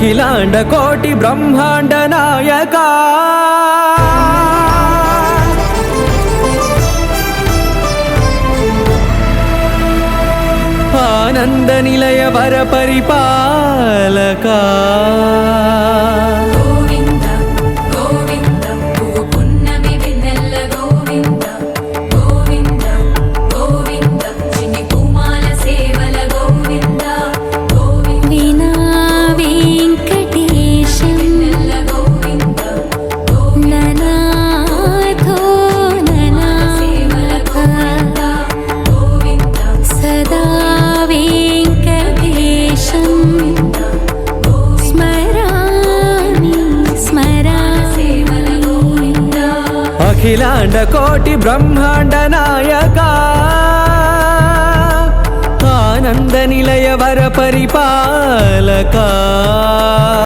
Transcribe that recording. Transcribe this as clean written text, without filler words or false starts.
అఖిలాండ కోటి బ్రహ్మాండ నాయక ఆనంద నిలయ వర పరిపాలక అఖిలాండ కోటి బ్రహ్మాండ నాయక ఆనంద నిలయ వర పరిపాలక